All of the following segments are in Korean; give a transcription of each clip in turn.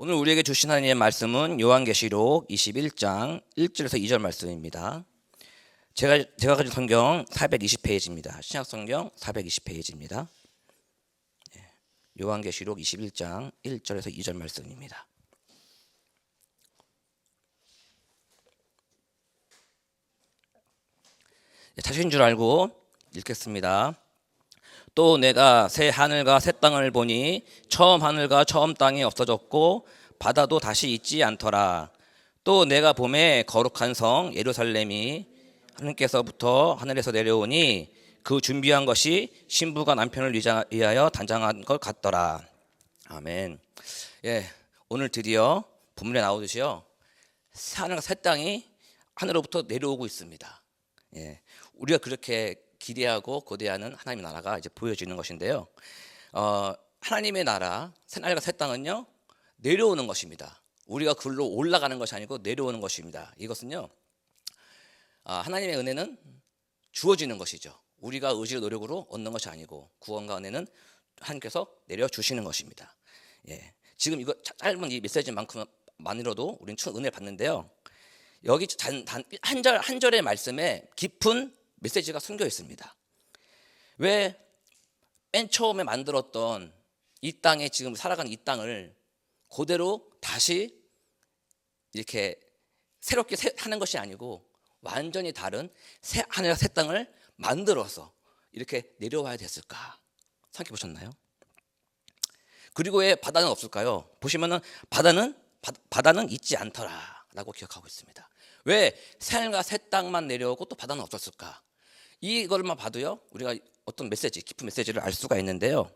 오늘 우리에게 주신 하나님의 말씀은 요한계시록 21장 1절에서 2절 말씀입니다. 제가 가진 성경 420페이지입니다. 신약 성경 420페이지입니다. 요한계시록 21장 1절에서 2절 말씀입니다. 자신 줄 알고 읽겠습니다. 또 내가 새 하늘과 새 땅을 보니 처음 하늘과 처음 땅이 없어졌고 바다도 다시 있지 않더라. 또 내가 봄에 거룩한 성 예루살렘이 하느님께서부터 하늘에서 내려오니 그 준비한 것이 신부가 남편을 위하여 단장한 것 같더라. 아멘. 오늘 드디어 본문에 나오듯이요, 새 하늘과 새 땅이 하늘로부터 내려오고 있습니다. 우리가 그렇게 기대하고 고대하는 하나님의 나라가 이제 보여지는 것인데요. 하나님의 나라, 새 하늘과 새 땅은요, 내려오는 것입니다. 우리가 글로 올라가는 것이 아니고 내려오는 것입니다. 이것은요, 하나님의 은혜는 주어지는 것이죠. 우리가 의지와 노력으로 얻는 것이 아니고 구원과 은혜는 하나님께서 내려주시는 것입니다. 지금 이거 짧은 이 메시지만큼만으로도 우리는 큰 은혜를 받는데요. 여기 단 한 절의 말씀에 깊은 메시지가 숨겨 있습니다. 왜 맨 처음에 만들었던 이 땅에 지금 살아가는 이 땅을 그대로 다시 이렇게 새롭게 하는 것이 아니고 완전히 다른 새 하늘과 새 땅을 만들어서 이렇게 내려와야 됐을까 생각해 보셨나요? 그리고 왜 바다는 없을까요? 보시면은 바다는 있지 않더라라고 기억하고 있습니다. 왜 새 하늘과 새 땅만 내려오고 또 바다는 없었을까? 이걸만 봐도요, 우리가 어떤 메시지, 깊은 메시지를 알 수가 있는데요.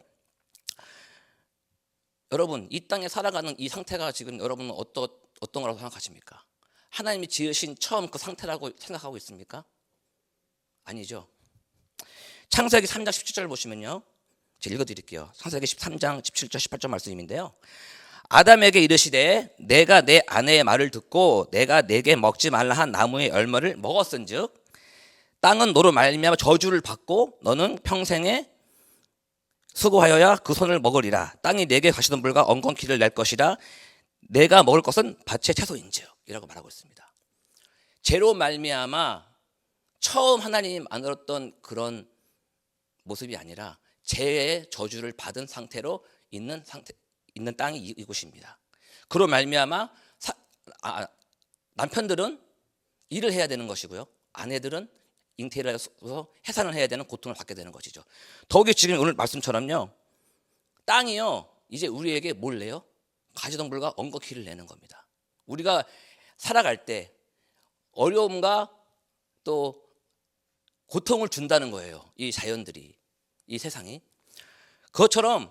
여러분, 이 땅에 살아가는 이 상태가 지금 여러분은 어떤 거라고 생각하십니까? 하나님이 지으신 처음 그 상태라고 생각하고 있습니까? 아니죠. 창세기 3장 17절 보시면요, 제가 읽어드릴게요. 창세기 13장 17절 18절 말씀인데요. 아담에게 이르시되 내가 내 아내의 말을 듣고 내가 내게 먹지 말라 한 나무의 열매를 먹었은즉 땅은 너로 말미암아 저주를 받고 너는 평생에 수고하여야 그 손을 먹으리라. 땅이 내게 가시덤불과 엉겅퀴를 낼 것이라. 내가 먹을 것은 밭의 채소인즉 이라고 말하고 있습니다. 죄로 말미암아 처음 하나님이 만들었던 그런 모습이 아니라 죄의 저주를 받은 상태로 있는 땅이 이곳입니다. 그로 말미암아 남편들은 일을 해야 되는 것이고요, 아내들은 잉태를 해서 해산을 해야 되는 고통을 받게 되는 것이죠. 더욱이 지금 오늘 말씀처럼요, 땅이요 이제 우리에게 뭘 내요? 가시덤불과 엉겅퀴를 내는 겁니다. 우리가 살아갈 때 어려움과 또 고통을 준다는 거예요. 이 자연들이, 이 세상이. 그것처럼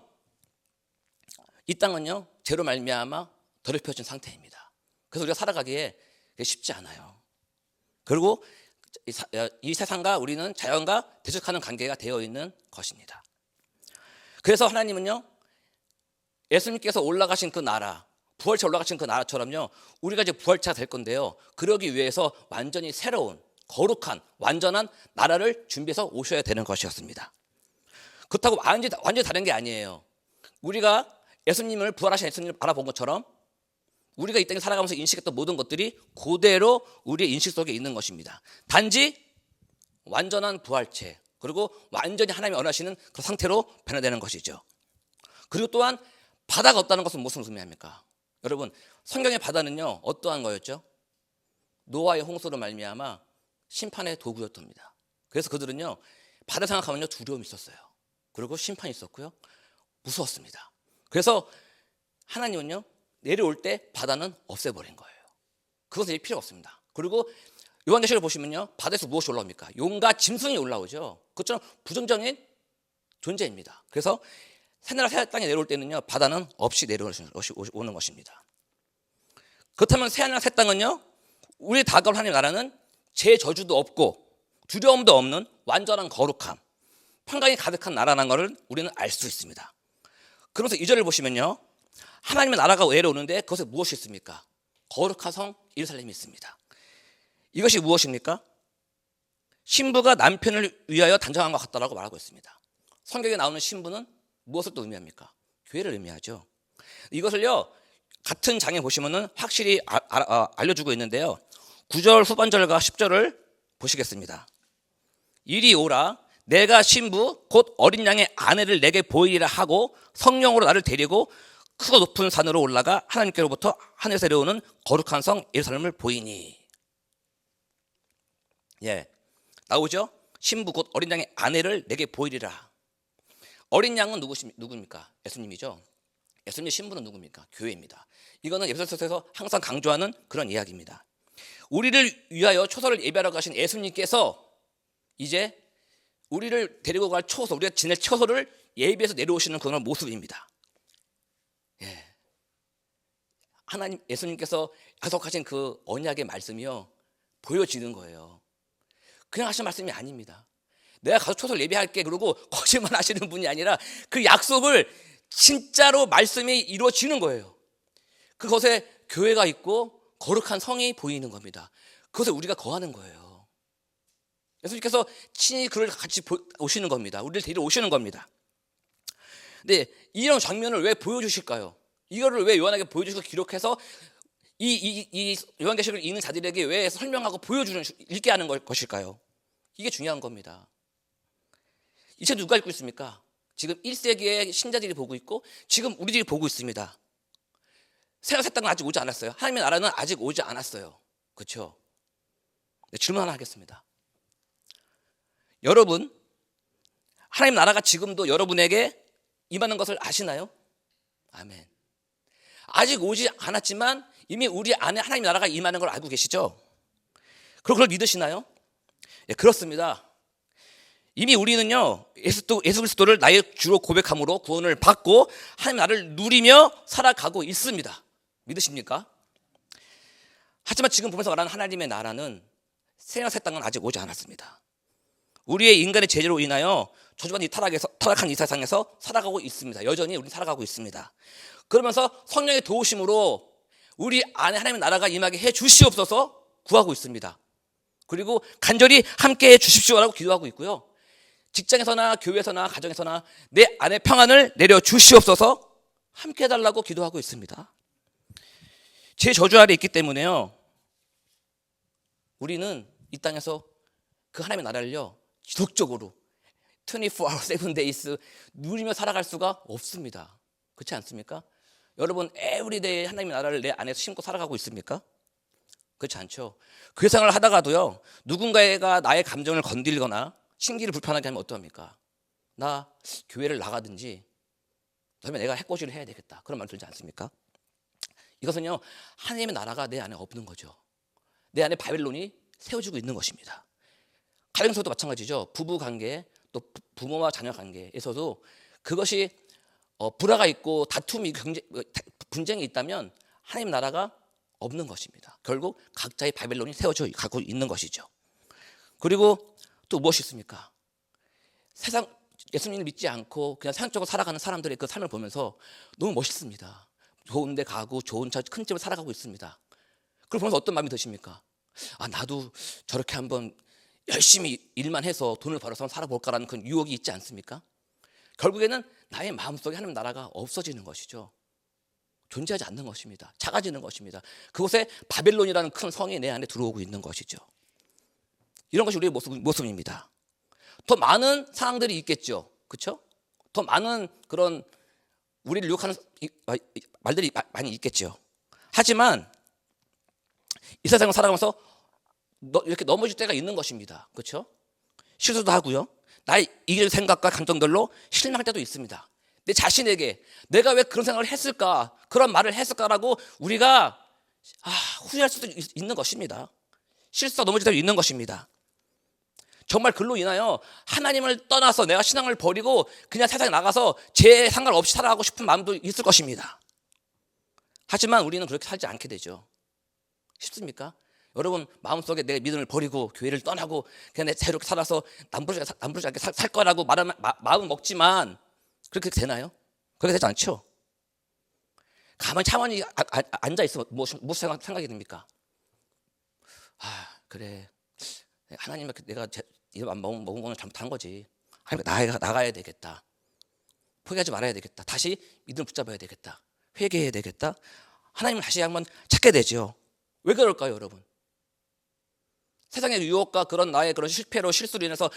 이 땅은요 죄로 말미암아 더럽혀진 상태입니다. 그래서 우리가 살아가기에 쉽지 않아요. 그리고 이 세상과 우리는 자연과 대적하는 관계가 되어 있는 것입니다. 그래서 하나님은요, 예수님께서 올라가신 그 나라, 부활체 올라가신 그 나라처럼요, 우리가 이제 부활체가 될 건데요, 그러기 위해서 완전히 새로운 거룩한 완전한 나라를 준비해서 오셔야 되는 것이었습니다. 그렇다고 완전히 다른 게 아니에요. 우리가 예수님을, 부활하신 예수님을 바라본 것처럼 우리가 이 땅에 살아가면서 인식했던 모든 것들이 그대로 우리의 인식 속에 있는 것입니다. 단지 완전한 부활체, 그리고 완전히 하나님이 원하시는 그 상태로 변화되는 것이죠. 그리고 또한 바다가 없다는 것은 무슨 의미합니까? 여러분, 성경의 바다는요 어떠한 거였죠? 노아의 홍수로 말미암아 심판의 도구였답니다. 그래서 그들은요 바다 생각하면요 두려움이 있었어요. 그리고 심판이 있었고요, 무서웠습니다. 그래서 하나님은요 내려올 때 바다는 없애버린 거예요. 그것은 필요 없습니다. 그리고 요한계시를 보시면요, 바다에서 무엇이 올라옵니까? 용과 짐승이 올라오죠. 그것처럼 부정적인 존재입니다. 그래서 새나라 새 땅에 내려올 때는요 바다는 없이 내려오는 것입니다. 그렇다면 새하늘과 새 땅은요, 우리 다가올 하나님의 나라는 죄 저주도 없고 두려움도 없는 완전한 거룩함, 평강이 가득한 나라라는 것을 우리는 알 수 있습니다. 그러면서 2절을 보시면요, 하나님의 나라가 내려오는데 그것에 무엇이 있습니까? 거룩한 성 예루살렘이 있습니다. 이것이 무엇입니까? 신부가 남편을 위하여 단장한 것 같다라고 말하고 있습니다. 성경에 나오는 신부는 무엇을 또 의미합니까? 교회를 의미하죠. 이것을요 같은 장에 보시면은 확실히 알려주고 있는데요. 9절 후반절과 10절을 보시겠습니다. 이리 오라, 내가 신부 곧 어린 양의 아내를 내게 보이리라 하고 성령으로 나를 데리고 크고 높은 산으로 올라가 하나님께로부터 하늘에서 내려오는 거룩한 성 예루살렘을 보이니. 예, 나오죠? 신부 곧 어린 양의 아내를 내게 보이리라. 어린 양은 누굽니까? 예수님이죠. 예수님의 신부는 누굽니까? 교회입니다. 이거는 에베소서에서 항상 강조하는 그런 이야기입니다. 우리를 위하여 초소를 예배하러 가신 예수님께서 이제 우리를 데리고 갈 초소, 우리가 지낼 초소를 예배해서 내려오시는 그런 모습입니다. 예. 하나님, 예수님께서 약속하신 그 언약의 말씀이요, 보여지는 거예요. 그냥 하신 말씀이 아닙니다. 내가 가서 초소를 예배할게 그러고 거짓말 하시는 분이 아니라 그 약속을 진짜로 말씀이 이루어지는 거예요. 그곳에 교회가 있고 거룩한 성이 보이는 겁니다. 그것에 우리가 거하는 거예요. 예수님께서 친히 그를 같이 오시는 겁니다. 우리를 데리러 오시는 겁니다. 근데 이런 장면을 왜 보여주실까요? 이거를 왜 요한에게 보여주시고 기록해서 이 요한계시록을 읽는 자들에게 왜 설명하고 보여주는, 읽게 하는 것일까요? 이게 중요한 겁니다. 이 책 누가 읽고 있습니까? 지금 1세기의 신자들이 보고 있고 지금 우리들이 보고 있습니다. 새로 새 땅은 아직 오지 않았어요. 하나님의 나라는 아직 오지 않았어요. 그렇죠? 네, 질문 하나 하겠습니다. 여러분, 하나님 나라가 지금도 여러분에게 임하는 것을 아시나요? 아멘. 아직 오지 않았지만 이미 우리 안에 하나님 나라가 임하는 걸 알고 계시죠? 그럼 그걸 믿으시나요? 네, 그렇습니다. 이미 우리는요, 예수 그리스도를 나의 주로 고백함으로 구원을 받고 하나님 나라를 누리며 살아가고 있습니다. 믿으십니까? 하지만 지금 보면서 말하는 하나님의 나라는 새하늘 새 땅은 아직 오지 않았습니다. 우리의 인간의 죄로 인하여 저주받은 이 타락한 이 세상에서 살아가고 있습니다. 여전히 우리는 살아가고 있습니다. 그러면서 성령의 도우심으로 우리 안에 하나님의 나라가 임하게 해 주시옵소서 구하고 있습니다. 그리고 간절히 함께 해 주십시오라고 기도하고 있고요. 직장에서나 교회에서나 가정에서나 내 안에 평안을 내려 주시옵소서 함께 해달라고 기도하고 있습니다. 제 저주 아래 있기 때문에요, 우리는 이 땅에서 그 하나님의 나라를요 지속적으로 24hour 7 days 누리며 살아갈 수가 없습니다. 그렇지 않습니까? 여러분, 에브리데이 하나님의 나라를 내 안에서 심고 살아가고 있습니까? 그렇지 않죠. 그 생활을 하다가도요, 누군가가 나의 감정을 건들거나 신기를 불편하게 하면 어떡합니까? 나 교회를 나가든지 그러면 내가 해코지를 해야 되겠다, 그런 말 들지 않습니까? 이것은요, 하나님의 나라가 내 안에 없는 거죠. 내 안에 바벨론이 세워지고 있는 것입니다. 가정에서도 마찬가지죠. 부부 관계, 또 부모와 자녀 관계에서도 그것이 불화가 있고 다툼이, 분쟁이 있다면 하나님 나라가 없는 것입니다. 결국 각자의 바벨론이 세워져 가고 있는 것이죠. 그리고 또 무엇이 있습니까? 세상 예수님을 믿지 않고 그냥 세상적으로 살아가는 사람들의 그 삶을 보면서 너무 멋있습니다. 좋은 데 가고 좋은 차, 큰 집을 살아가고 있습니다. 그걸 보면서 어떤 마음이 드십니까? 아, 나도 저렇게 한번 열심히 일만 해서 돈을 벌어서 살아볼까라는 그런 유혹이 있지 않습니까? 결국에는 나의 마음속에 하나님 나라가 없어지는 것이죠. 존재하지 않는 것입니다. 작아지는 것입니다. 그곳에 바벨론이라는 큰 성이 내 안에 들어오고 있는 것이죠. 이런 것이 우리의 모습입니다. 더 많은 상황들이 있겠죠. 그렇죠? 더 많은 그런 우리를 유혹하는 말들이 많이 있겠죠. 하지만 이 세상을 살아가면서 이렇게 넘어질 때가 있는 것입니다. 그렇죠? 실수도 하고요. 나의 이길 생각과 감정들로 실망할 때도 있습니다. 내 자신에게 내가 왜 그런 생각을 했을까, 그런 말을 했을까라고 우리가 후회할 수도 있는 것입니다. 실수가 넘어질 때도 있는 것입니다. 정말 그로 인하여 하나님을 떠나서 내가 신앙을 버리고 그냥 세상에 나가서 제 상관없이 살아가고 싶은 마음도 있을 것입니다. 하지만 우리는 그렇게 살지 않게 되죠. 쉽습니까? 여러분, 마음속에 내 믿음을 버리고 교회를 떠나고 그냥 내 자유롭게 살아서 남부르지 않게 살 거라고 마음은 먹지만 그렇게 되나요? 그렇게 되지 않죠. 가만히 차원이 앉아있으면 무슨 생각이 듭니까? 그래, 하나님, 내가 이만 먹은 거는 잘못한 거지. 하나님, 나가야 되겠다. 포기하지 말아야 되겠다. 다시 믿음을 붙잡아야 되겠다. 회개해야 되겠다. 하나님을 다시 한번 찾게 되죠. 왜 그럴까요, 여러분? 세상의 유혹과 그런 나의 그런 실패로 실수로 인해서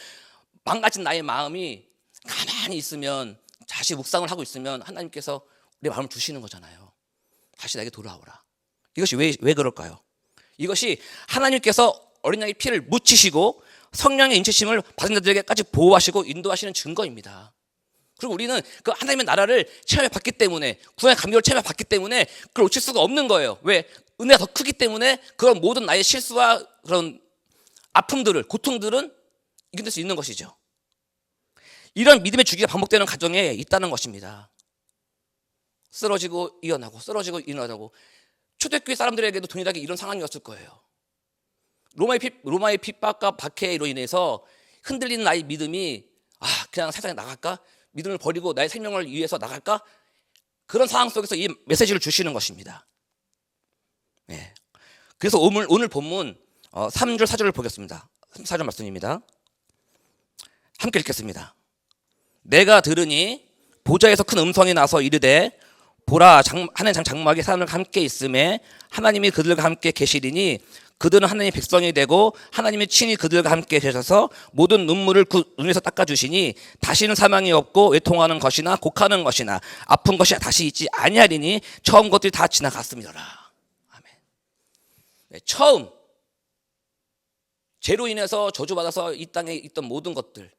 망가진 나의 마음이 가만히 있으면, 다시 묵상을 하고 있으면 하나님께서 내 마음을 주시는 거잖아요. 다시 나에게 돌아오라. 이것이 왜 그럴까요? 이것이 하나님께서 어린 양의 피를 묻히시고 성령의 인치심을 받은 자들에게까지 보호하시고 인도하시는 증거입니다. 그리고 우리는 그 하나님의 나라를 체험해 봤기 때문에, 구원의 감격을 체험해 봤기 때문에 그걸 놓칠 수가 없는 거예요. 왜? 은혜가 더 크기 때문에 그런 모든 나의 실수와 그런 아픔들을, 고통들은 이겨낼 수 있는 것이죠. 이런 믿음의 주기가 반복되는 가정에 있다는 것입니다. 쓰러지고 일어나고 쓰러지고 일어나고, 초대교회 사람들에게도 동일하게 이런 상황이었을 거예요. 로마의 핍박과 박해로 인해서 흔들리는 나의 믿음이, 그냥 세상에 나갈까? 믿음을 버리고 나의 생명을 위해서 나갈까? 그런 상황 속에서 이 메시지를 주시는 것입니다. 네. 그래서 오늘 본문 3절 4절을 보겠습니다. 4절 말씀입니다. 함께 읽겠습니다. 내가 들으니 보좌에서 큰 음성이 나서 이르되 보라, 하나님 장막에 사람들과 함께 있음에 하나님이 그들과 함께 계시리니 그들은 하나님의 백성이 되고 하나님이 친히 그들과 함께 계셔서 모든 눈물을 그 눈에서 닦아주시니 다시는 사망이 없고 외통하는 것이나 곡하는 것이나 아픈 것이 다시 있지 아니하리니 처음 것들이 다 지나갔음이더라. 아멘. 네, 처음 죄로 인해서 저주받아서 이 땅에 있던 모든 것들,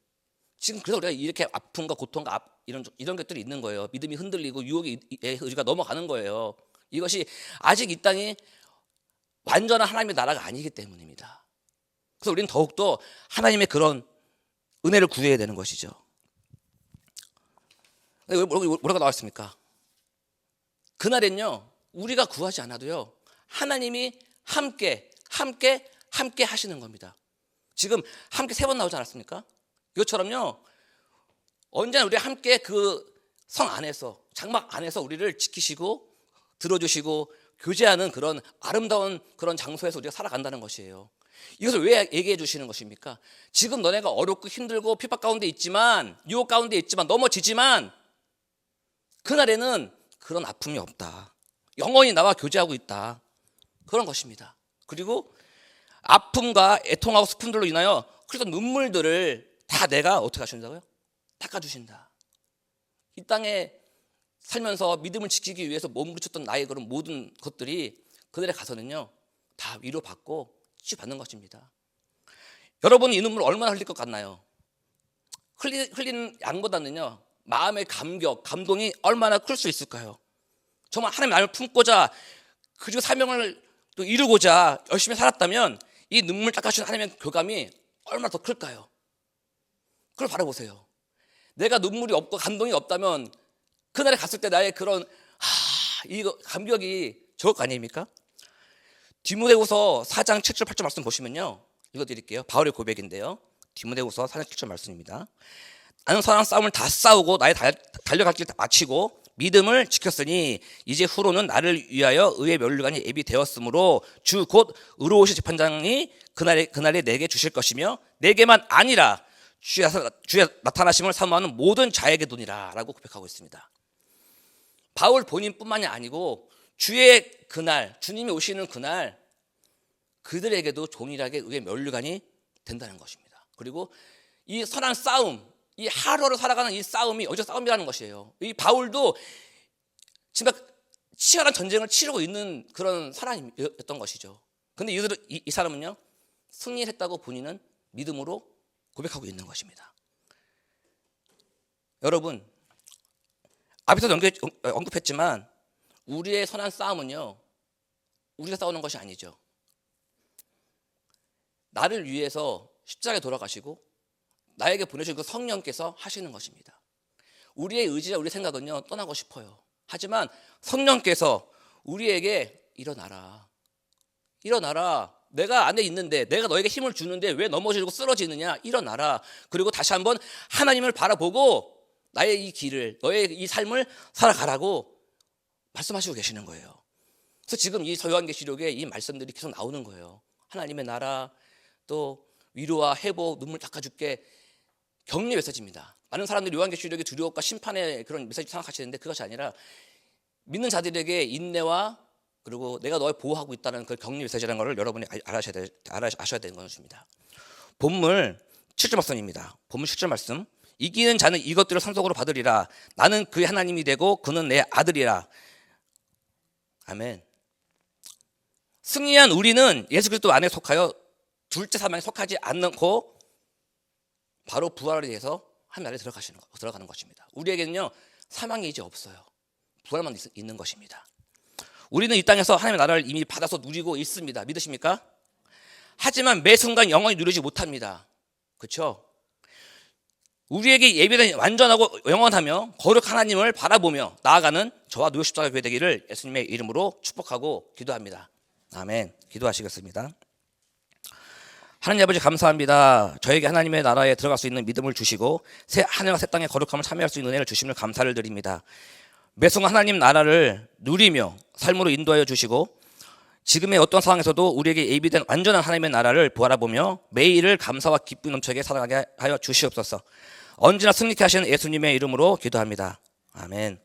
지금 그래서 우리가 이렇게 아픔과 고통과 이런 것들이 있는 거예요. 믿음이 흔들리고 유혹의 의지가 넘어가는 거예요. 이것이 아직 이 땅이 완전한 하나님의 나라가 아니기 때문입니다. 그래서 우리는 더욱더 하나님의 그런 은혜를 구해야 되는 것이죠. 뭐라고 나왔습니까? 그날엔요, 우리가 구하지 않아도요, 하나님이 함께 하시는 겁니다. 지금 함께 3번 나오지 않았습니까? 이것처럼요, 언제나 우리 함께 그 성 안에서, 장막 안에서 우리를 지키시고 들어주시고 교제하는 그런 아름다운 그런 장소에서 우리가 살아간다는 것이에요. 이것을 왜 얘기해 주시는 것입니까? 지금 너네가 어렵고 힘들고 핍박 가운데 있지만, 유혹 가운데 있지만, 넘어지지만 그날에는 그런 아픔이 없다. 영원히 나와 교제하고 있다. 그런 것입니다. 그리고 아픔과 애통하고 슬픔들로 인하여 흘렸던 눈물들을 다 내가 어떻게 하신다고요? 닦아주신다. 이 땅에 살면서 믿음을 지키기 위해서 몸부림쳤던 나의 그런 모든 것들이 그들에 가서는요, 다 위로받고 치유받는 것입니다. 여러분이 이 눈물 얼마나 흘릴 것 같나요? 흘리는 양보다는요, 마음의 감동이 얼마나 클 수 있을까요? 정말 하나님의 나를 품고자, 그리고 사명을 또 이루고자 열심히 살았다면 이 눈물 닦아주신 하나님의 교감이 얼마나 더 클까요? 그걸 바라보세요. 내가 눈물이 없고 감동이 없다면 그날에 갔을 때 나의 그런 이거 감격이 적을 거 아닙니까? 디모데후서 4장 7절 8절 말씀 보시면요, 읽어드릴게요. 바울의 고백인데요, 디모데후서 4장 7절 말씀입니다. 나는 선한 싸움을 다 싸우고 나의 달려갈 길 다 마치고 믿음을 지켰으니 이제 후로는 나를 위하여 의의 면류관이 예비되었으므로 주 곧 의로우신 재판장이 그날에 내게 주실 것이며 내게만 아니라 주의 나타나심을 사모하는 모든 자에게도니라 라고 고백하고 있습니다. 바울 본인뿐만이 아니고 주의 그날, 주님이 오시는 그날 그들에게도 동일하게 의의 면류관이 된다는 것입니다. 그리고 이 선한 싸움, 이 하루하루 살아가는 이 싸움이 어제 싸움이라는 것이에요. 이 바울도 지금 치열한 전쟁을 치르고 있는 그런 사람이었던 것이죠. 그런데 이 사람은요, 승리를 했다고 본인은 믿음으로 고백하고 있는 것입니다. 여러분, 앞에서 언급했지만 우리의 선한 싸움은요, 우리가 싸우는 것이 아니죠. 나를 위해서 십자가에 돌아가시고 나에게 보내주신 그 성령께서 하시는 것입니다. 우리의 의지와 우리의 생각은요, 떠나고 싶어요. 하지만 성령께서 우리에게 일어나라. 내가 안에 있는데, 내가 너에게 힘을 주는데 왜 넘어지고 쓰러지느냐? 일어나라. 그리고 다시 한번 하나님을 바라보고 나의 이 길을, 너의 이 삶을 살아가라고 말씀하시고 계시는 거예요. 그래서 지금 이 요한계시록에 이 말씀들이 계속 나오는 거예요. 하나님의 나라, 또 위로와 회복, 눈물 닦아줄게, 격려 메시지입니다. 많은 사람들이 요한계시록의 두려움과 심판의 그런 메시지 생각하시는데 그것이 아니라 믿는 자들에게 인내와 그리고 내가 널 보호하고 있다는 그 격리 메시지라는 것을 여러분이 아셔야 되는 것입니다. 본문 7절 말씀입니다. 본문 7절 말씀. 이기는 자는 이것들을 상속으로 받으리라. 나는 그의 하나님이 되고 그는 내 아들이라. 아멘. 승리한 우리는 예수 그리스도 안에 속하여 둘째 사망에 속하지 않고 바로 부활에 대해서 하나님에 들어가는 것입니다. 우리에게는요 사망이 이제 없어요. 부활만 있는 것입니다. 우리는 이 땅에서 하나님의 나라를 이미 받아서 누리고 있습니다. 믿으십니까? 하지만 매 순간 영원히 누리지 못합니다. 그렇죠? 우리에게 예비된 완전하고 영원하며 거룩한 하나님을 바라보며 나아가는 저와 누구 십자가 교회 되기를 예수님의 이름으로 축복하고 기도합니다. 아멘. 기도하시겠습니다. 하나님 아버지 감사합니다. 저에게 하나님의 나라에 들어갈 수 있는 믿음을 주시고 새 하늘과 새 땅의 거룩함을 참여할 수 있는 은혜를 주심을 감사를 드립니다. 매 순간 하나님 나라를 누리며 삶으로 인도하여 주시고 지금의 어떤 상황에서도 우리에게 예비된 완전한 하나님의 나라를 바라보며 매일을 감사와 기쁨 넘치게 살아가게 하여 주시옵소서. 언제나 승리케 하시는 예수님의 이름으로 기도합니다. 아멘.